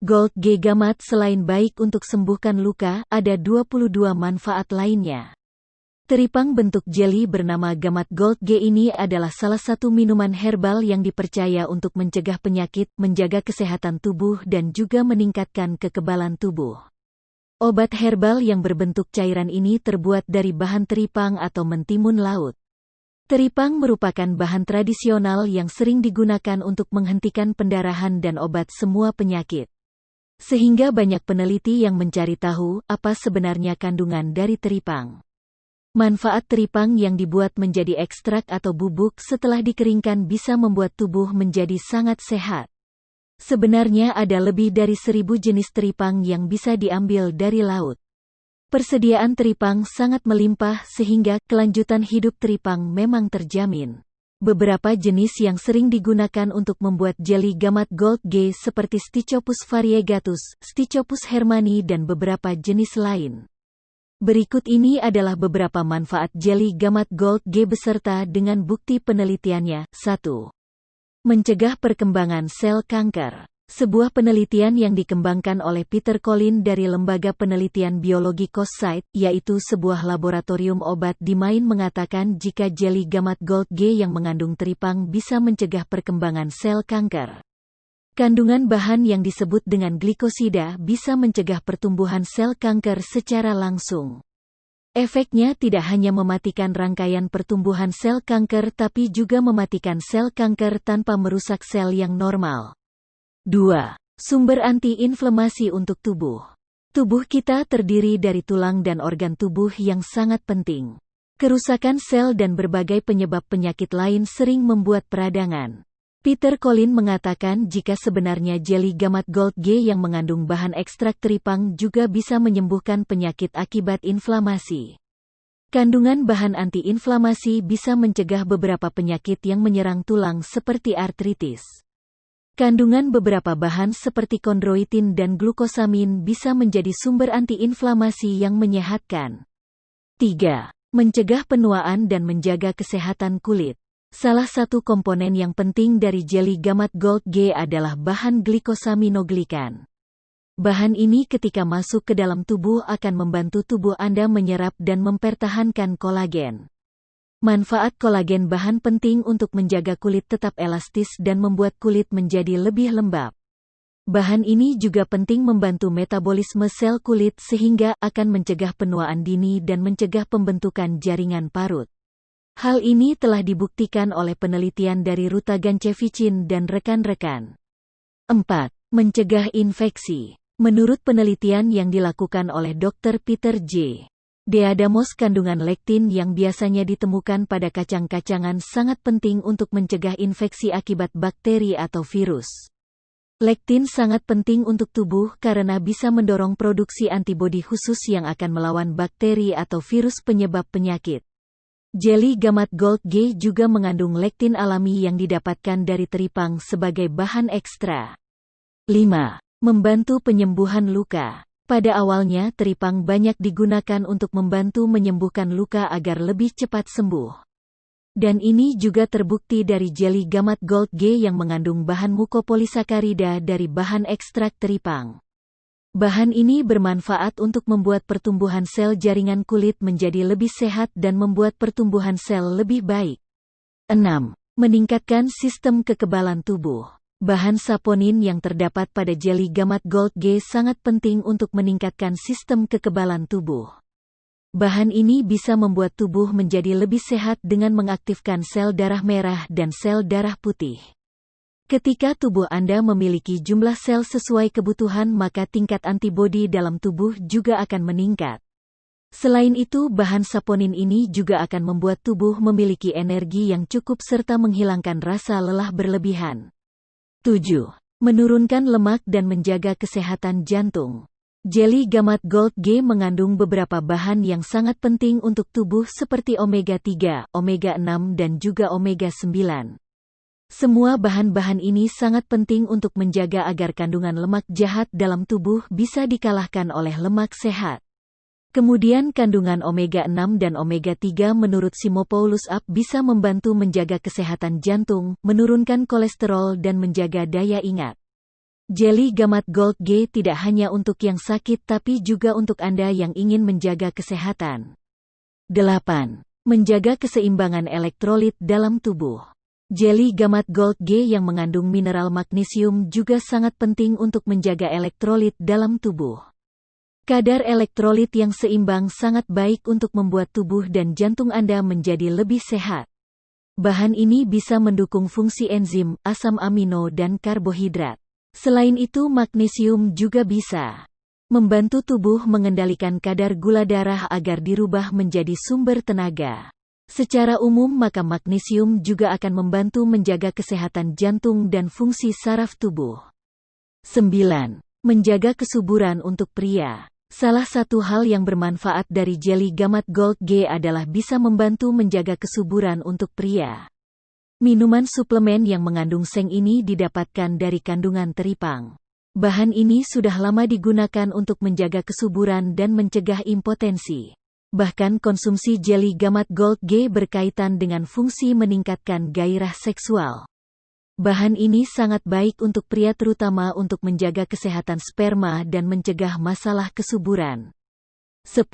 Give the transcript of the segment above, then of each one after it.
Gold G Gamat selain baik untuk sembuhkan luka, ada 22 manfaat lainnya. Teripang bentuk jeli bernama Gamat Gold G ini adalah salah satu minuman herbal yang dipercaya untuk mencegah penyakit, menjaga kesehatan tubuh dan juga meningkatkan kekebalan tubuh. Obat herbal yang berbentuk cairan ini terbuat dari bahan teripang atau mentimun laut. Teripang merupakan bahan tradisional yang sering digunakan untuk menghentikan pendarahan dan obat semua penyakit. Sehingga banyak peneliti yang mencari tahu apa sebenarnya kandungan dari teripang. Manfaat teripang yang dibuat menjadi ekstrak atau bubuk setelah dikeringkan bisa membuat tubuh menjadi sangat sehat. Sebenarnya ada lebih dari 1000 jenis teripang yang bisa diambil dari laut. Persediaan teripang sangat melimpah sehingga kelanjutan hidup teripang memang terjamin. Beberapa jenis yang sering digunakan untuk membuat jeli Gamat Gold G seperti Stichopus variegatus, Stichopus hermanni dan beberapa jenis lain. Berikut ini adalah beberapa manfaat jeli Gamat Gold G beserta dengan bukti penelitiannya. 1. Mencegah perkembangan sel kanker. Sebuah penelitian yang dikembangkan oleh Peter Collin dari Lembaga Penelitian Biologi Coast, yaitu sebuah laboratorium obat di Maine mengatakan jika jeli Gamat Gold G yang mengandung teripang bisa mencegah perkembangan sel kanker. Kandungan bahan yang disebut dengan glikosida bisa mencegah pertumbuhan sel kanker secara langsung. Efeknya tidak hanya mematikan rangkaian pertumbuhan sel kanker tapi juga mematikan sel kanker tanpa merusak sel yang normal. 2. Sumber anti-inflamasi untuk tubuh. Tubuh kita terdiri dari tulang dan organ tubuh yang sangat penting. Kerusakan sel dan berbagai penyebab penyakit lain sering membuat peradangan. Peter Collin mengatakan jika sebenarnya jeli Gamat Gold G yang mengandung bahan ekstrak teripang juga bisa menyembuhkan penyakit akibat inflamasi. Kandungan bahan anti-inflamasi bisa mencegah beberapa penyakit yang menyerang tulang seperti artritis. Kandungan beberapa bahan seperti kondroitin dan glukosamin bisa menjadi sumber anti-inflamasi yang menyehatkan. 3. Mencegah penuaan dan menjaga kesehatan kulit. Salah satu komponen yang penting dari jeli Gamat Gold G adalah bahan glikosaminoglikan. Bahan ini ketika masuk ke dalam tubuh akan membantu tubuh Anda menyerap dan mempertahankan kolagen. Manfaat kolagen bahan penting untuk menjaga kulit tetap elastis dan membuat kulit menjadi lebih lembab. Bahan ini juga penting membantu metabolisme sel kulit sehingga akan mencegah penuaan dini dan mencegah pembentukan jaringan parut. Hal ini telah dibuktikan oleh penelitian dari Ruta Gancevicin dan rekan-rekan. 4. Mencegah infeksi. Menurut penelitian yang dilakukan oleh Dr. Peter J. Deadamos, kandungan lektin yang biasanya ditemukan pada kacang-kacangan sangat penting untuk mencegah infeksi akibat bakteri atau virus. Lektin sangat penting untuk tubuh karena bisa mendorong produksi antibodi khusus yang akan melawan bakteri atau virus penyebab penyakit. Jeli Gamat Gold G juga mengandung lektin alami yang didapatkan dari teripang sebagai bahan ekstra. 5. Membantu penyembuhan luka. Pada awalnya teripang banyak digunakan untuk membantu menyembuhkan luka agar lebih cepat sembuh. Dan ini juga terbukti dari jeli Gamat Gold G yang mengandung bahan mukopolisakarida dari bahan ekstrak teripang. Bahan ini bermanfaat untuk membuat pertumbuhan sel jaringan kulit menjadi lebih sehat dan membuat pertumbuhan sel lebih baik. 6. Meningkatkan sistem kekebalan tubuh. Bahan saponin yang terdapat pada jeli Gamat Gold G sangat penting untuk meningkatkan sistem kekebalan tubuh. Bahan ini bisa membuat tubuh menjadi lebih sehat dengan mengaktifkan sel darah merah dan sel darah putih. Ketika tubuh Anda memiliki jumlah sel sesuai kebutuhan, maka tingkat antibodi dalam tubuh juga akan meningkat. Selain itu, bahan saponin ini juga akan membuat tubuh memiliki energi yang cukup serta menghilangkan rasa lelah berlebihan. 7. Menurunkan lemak dan menjaga kesehatan jantung. Jeli Gamat Gold G mengandung beberapa bahan yang sangat penting untuk tubuh seperti omega 3, omega 6 dan juga omega 9. Semua bahan-bahan ini sangat penting untuk menjaga agar kandungan lemak jahat dalam tubuh bisa dikalahkan oleh lemak sehat. Kemudian kandungan omega 6 dan omega 3 menurut Simopoulos Up bisa membantu menjaga kesehatan jantung, menurunkan kolesterol dan menjaga daya ingat. Jeli Gamat Gold G tidak hanya untuk yang sakit tapi juga untuk Anda yang ingin menjaga kesehatan. 8. Menjaga keseimbangan elektrolit dalam tubuh. Jeli Gamat Gold G yang mengandung mineral magnesium juga sangat penting untuk menjaga elektrolit dalam tubuh. Kadar elektrolit yang seimbang sangat baik untuk membuat tubuh dan jantung Anda menjadi lebih sehat. Bahan ini bisa mendukung fungsi enzim, asam amino dan karbohidrat. Selain itu magnesium juga bisa membantu tubuh mengendalikan kadar gula darah agar dirubah menjadi sumber tenaga. Secara umum maka magnesium juga akan membantu menjaga kesehatan jantung dan fungsi saraf tubuh. 9. Menjaga kesuburan untuk pria. Salah satu hal yang bermanfaat dari Jeli Gamat Gold G adalah bisa membantu menjaga kesuburan untuk pria. Minuman suplemen yang mengandung seng ini didapatkan dari kandungan teripang. Bahan ini sudah lama digunakan untuk menjaga kesuburan dan mencegah impotensi. Bahkan konsumsi Jeli Gamat Gold G berkaitan dengan fungsi meningkatkan gairah seksual. Bahan ini sangat baik untuk pria terutama untuk menjaga kesehatan sperma dan mencegah masalah kesuburan. 10.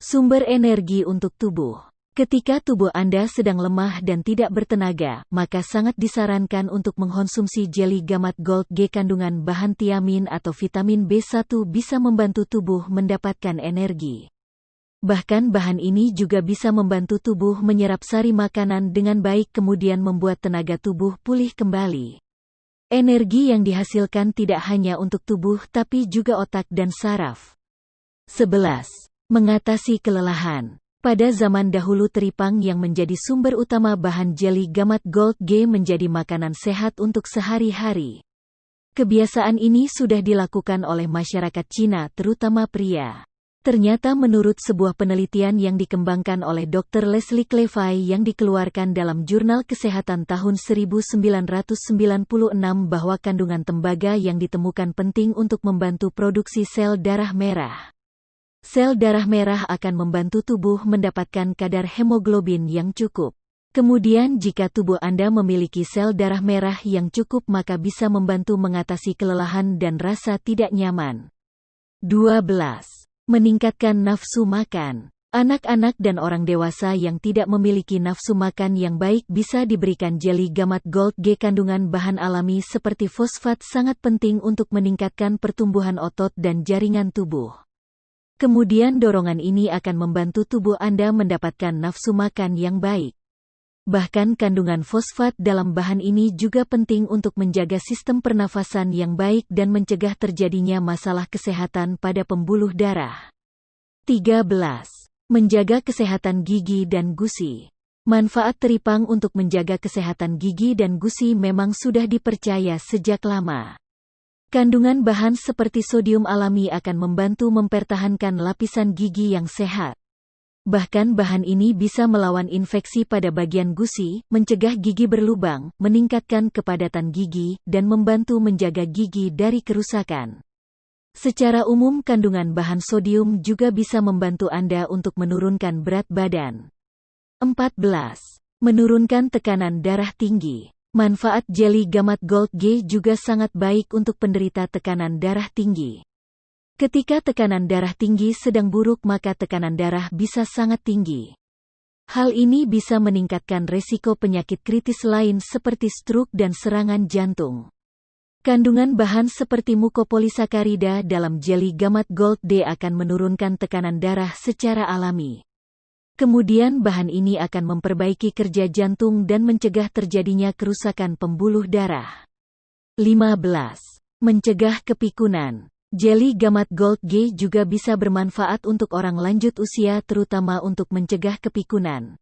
Sumber energi untuk tubuh. Ketika tubuh Anda sedang lemah dan tidak bertenaga, maka sangat disarankan untuk mengkonsumsi Jeli Gamat Gold G. Kandungan bahan tiamin atau vitamin B1 bisa membantu tubuh mendapatkan energi. Bahkan bahan ini juga bisa membantu tubuh menyerap sari makanan dengan baik kemudian membuat tenaga tubuh pulih kembali. Energi yang dihasilkan tidak hanya untuk tubuh tapi juga otak dan saraf. 11. Mengatasi kelelahan. Pada zaman dahulu teripang yang menjadi sumber utama bahan Jeli Gamat Gold G menjadi makanan sehat untuk sehari-hari. Kebiasaan ini sudah dilakukan oleh masyarakat Cina terutama pria. Ternyata menurut sebuah penelitian yang dikembangkan oleh Dr. Leslie Clevay yang dikeluarkan dalam Jurnal Kesehatan tahun 1996 bahwa kandungan tembaga yang ditemukan penting untuk membantu produksi sel darah merah. Sel darah merah akan membantu tubuh mendapatkan kadar hemoglobin yang cukup. Kemudian jika tubuh Anda memiliki sel darah merah yang cukup maka bisa membantu mengatasi kelelahan dan rasa tidak nyaman. 12. Meningkatkan nafsu makan. Anak-anak dan orang dewasa yang tidak memiliki nafsu makan yang baik bisa diberikan Jeli Gamat Gold G. Kandungan bahan alami seperti fosfat sangat penting untuk meningkatkan pertumbuhan otot dan jaringan tubuh. Kemudian dorongan ini akan membantu tubuh Anda mendapatkan nafsu makan yang baik. Bahkan kandungan fosfat dalam bahan ini juga penting untuk menjaga sistem pernafasan yang baik dan mencegah terjadinya masalah kesehatan pada pembuluh darah. 13. Menjaga kesehatan gigi dan gusi. Manfaat teripang untuk menjaga kesehatan gigi dan gusi memang sudah dipercaya sejak lama. Kandungan bahan seperti sodium alami akan membantu mempertahankan lapisan gigi yang sehat. Bahkan bahan ini bisa melawan infeksi pada bagian gusi, mencegah gigi berlubang, meningkatkan kepadatan gigi, dan membantu menjaga gigi dari kerusakan. Secara umum kandungan bahan sodium juga bisa membantu Anda untuk menurunkan berat badan. 14. Menurunkan tekanan darah tinggi. Manfaat Jeli Gamat Gold G juga sangat baik untuk penderita tekanan darah tinggi. Ketika tekanan darah tinggi sedang buruk maka tekanan darah bisa sangat tinggi. Hal ini bisa meningkatkan resiko penyakit kritis lain seperti stroke dan serangan jantung. Kandungan bahan seperti mukopolisakarida dalam Jeli Gamat Gold D akan menurunkan tekanan darah secara alami. Kemudian bahan ini akan memperbaiki kerja jantung dan mencegah terjadinya kerusakan pembuluh darah. 15. Mencegah kepikunan. Jeli Gamat Gold G juga bisa bermanfaat untuk orang lanjut usia terutama untuk mencegah kepikunan.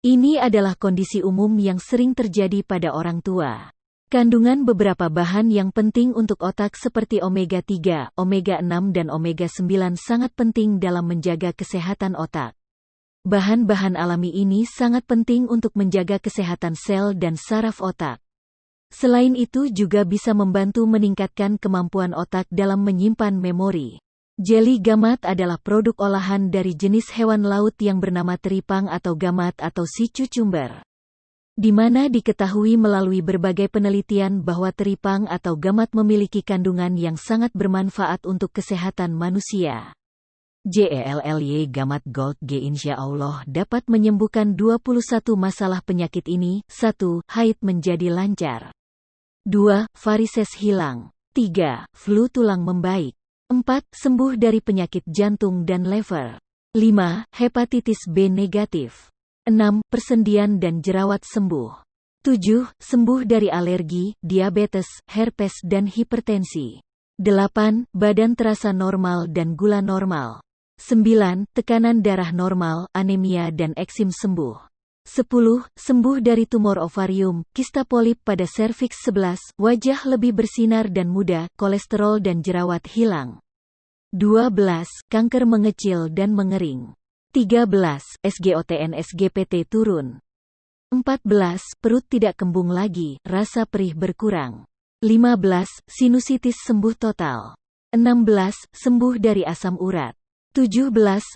Ini adalah kondisi umum yang sering terjadi pada orang tua. Kandungan beberapa bahan yang penting untuk otak seperti omega 3, omega 6 dan omega 9 sangat penting dalam menjaga kesehatan otak. Bahan-bahan alami ini sangat penting untuk menjaga kesehatan sel dan saraf otak. Selain itu juga bisa membantu meningkatkan kemampuan otak dalam menyimpan memori. Jeli gamat adalah produk olahan dari jenis hewan laut yang bernama teripang atau gamat atau sea cucumber. di mana diketahui melalui berbagai penelitian bahwa teripang atau gamat memiliki kandungan yang sangat bermanfaat untuk kesehatan manusia. JELLY Gamat Gold G insya Allah dapat menyembuhkan 21 masalah penyakit ini. 1. Haid menjadi lancar. 2. Varises hilang. 3. Flu tulang membaik. 4. Sembuh dari penyakit jantung dan lever. 5. Hepatitis B negatif. 6. Persendian dan jerawat sembuh. 7. Sembuh dari alergi, diabetes, herpes dan hipertensi. 8. Badan terasa normal dan gula normal. 9. Tekanan darah normal, anemia dan eksim sembuh. 10. Sembuh dari tumor ovarium, kista polip pada serviks. 11. Wajah lebih bersinar dan muda, kolesterol dan jerawat hilang. 12. Kanker mengecil dan mengering. 13. SGOTN SGPT turun. 14. Perut tidak kembung lagi, rasa perih berkurang. 15. Sinusitis sembuh total. 16. Sembuh dari asam urat. 17.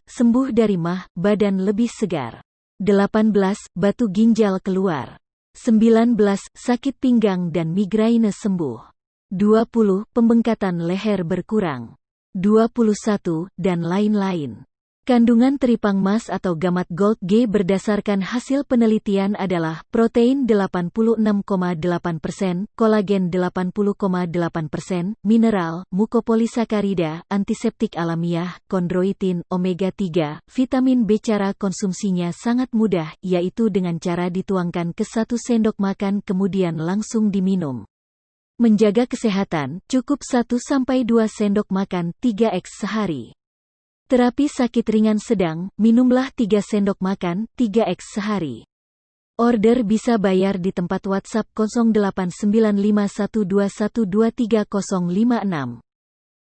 Sembuh dari mah, badan lebih segar. 18. Batu ginjal keluar. 19. Sakit pinggang dan migraine sembuh. 20. Pembengkatan leher berkurang. 21. Dan lain-lain. Kandungan teripang mas atau gamat gold G berdasarkan hasil penelitian adalah protein 86,8%, kolagen 80,8%, mineral, mukopolisakarida, antiseptik alamiah, kondroitin, omega 3, vitamin B. Cara konsumsinya sangat mudah, yaitu dengan cara dituangkan ke 1 sendok makan kemudian langsung diminum. Menjaga kesehatan, cukup 1-2 sendok makan 3x sehari. Terapi sakit ringan sedang, minumlah 3 sendok makan, 3x sehari. Order bisa bayar di tempat WhatsApp 089512123056.